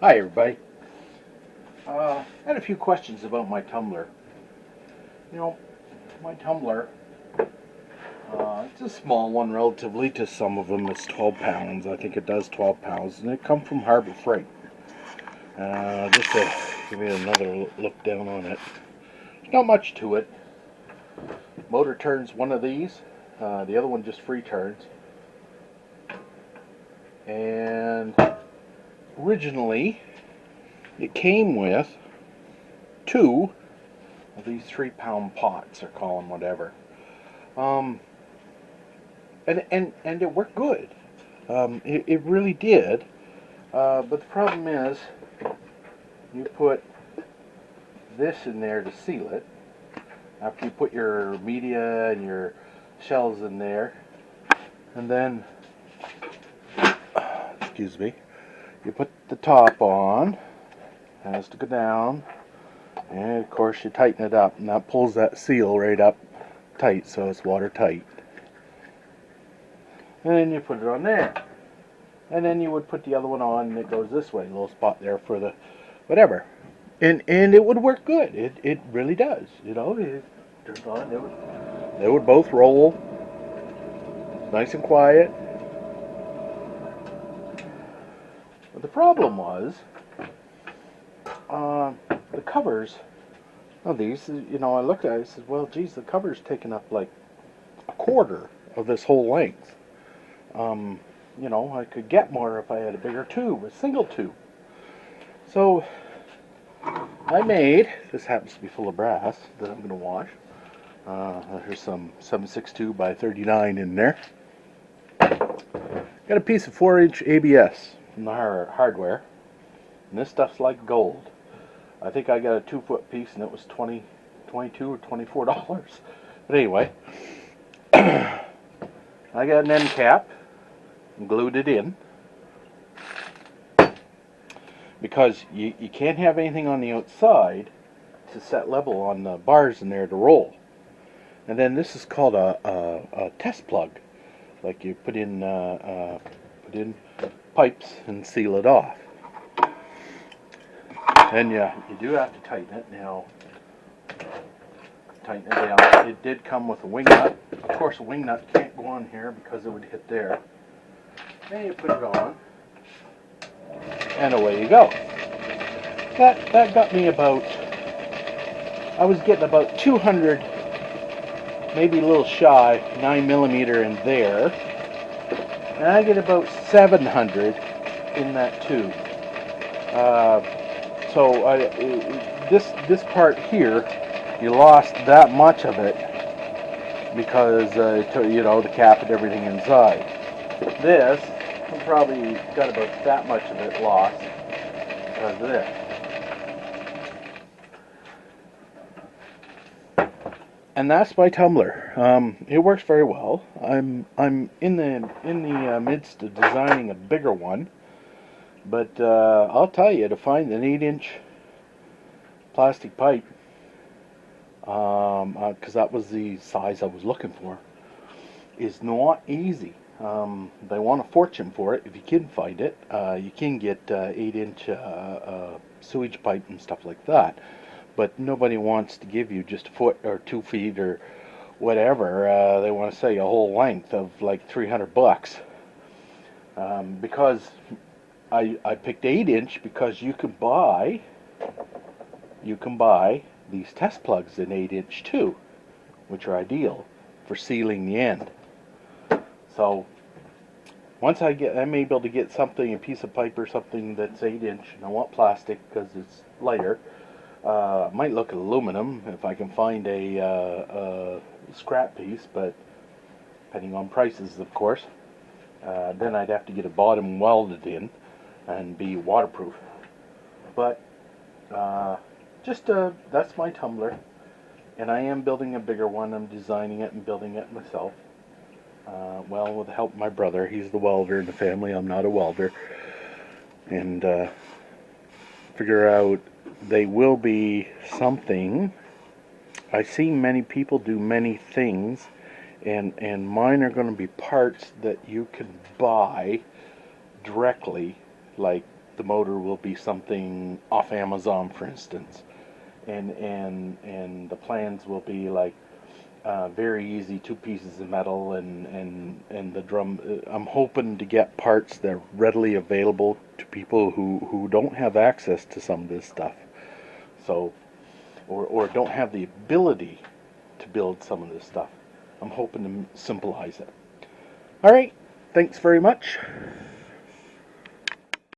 Hi everybody. I had a few questions about my tumbler. You know, my tumbler, it's a small one relatively to some of them. It's 12 pounds. I think it does 12 pounds. And it comes from Harbor Freight. Just to give you another look down on it. There's not much to it. Motor turns one of these. The other one just free turns. And originally, it came with two of these 3-pound pots, or call them whatever. And it worked good. It really did. But the problem is, you put this in there to seal it. After you put your media and your shells in there, and then, excuse me, you put the top on. It has to go down, and of course you tighten it up, and that pulls that seal right up tight, so it's watertight. And then you put it on there, and then you would put the other one on, and it goes this way, a little spot there for the whatever, and it would work good. It really does. You know, it turns on. They would both roll, nice and quiet. But the problem was, the covers of these, you know, I looked at it and said, well, geez, the cover's taking up like a quarter of this whole length. You know, I could get more if I had a bigger tube, a single tube. So I made, this happens to be full of brass that I'm going to wash. There's some 762 by 39 in there. Got a piece of 4-inch ABS from the hardware. And this stuff's like gold. I think I got a 2-foot piece and it was $22 or $24. But anyway, I got an end cap and glued it in. Because you can't have anything on the outside to set level on the bars in there to roll. And then this is called a test plug. Like you put in pipes and seal it off. And yeah, you do have to tighten it. Now, tighten it down. It did come with a wing nut. Of course, a wing nut can't go on here because it would hit there. Then you put it on, and away you go. That got me about, I was getting about 200, maybe a little shy, 9mm in there. And I get about 700 in that tube. So this part here, you lost that much of it because you know, the cap and everything inside. This, I probably got about that much of it lost because of this. And that's my tumbler. It works very well. I'm in the midst of designing a bigger one. But I'll tell you, to find an 8-inch plastic pipe, because that was the size I was looking for, is not easy. They want a fortune for it if you can find it. You can get 8-inch sewage pipe and stuff like that, but nobody wants to give you just a foot or 2 feet or whatever. They want to say a whole length of like $300, because I picked 8-inch because you can buy these test plugs in 8-inch too, which are ideal for sealing the end. So once I'm able to get something, a piece of pipe or something that's 8-inch, and I want plastic because it's lighter. Might look at aluminum if I can find a scrap piece, but depending on prices, of course. Then I'd have to get a bottom welded in and be waterproof. But that's my tumbler, and I am building a bigger one. I'm designing it and building it myself. Well, with the help of my brother. He's the welder in the family. I'm not a welder. And figure out they will be something. I've seen many people do many things, and mine are going to be parts that you can buy directly, like the motor will be something off Amazon, for instance, and the plans will be like very easy, two pieces of metal and the drum. I'm hoping to get parts that are readily available to people who don't have access to some of this stuff, so or don't have the ability to build some of this stuff. I'm hoping to symbolize it. All right, thanks very much.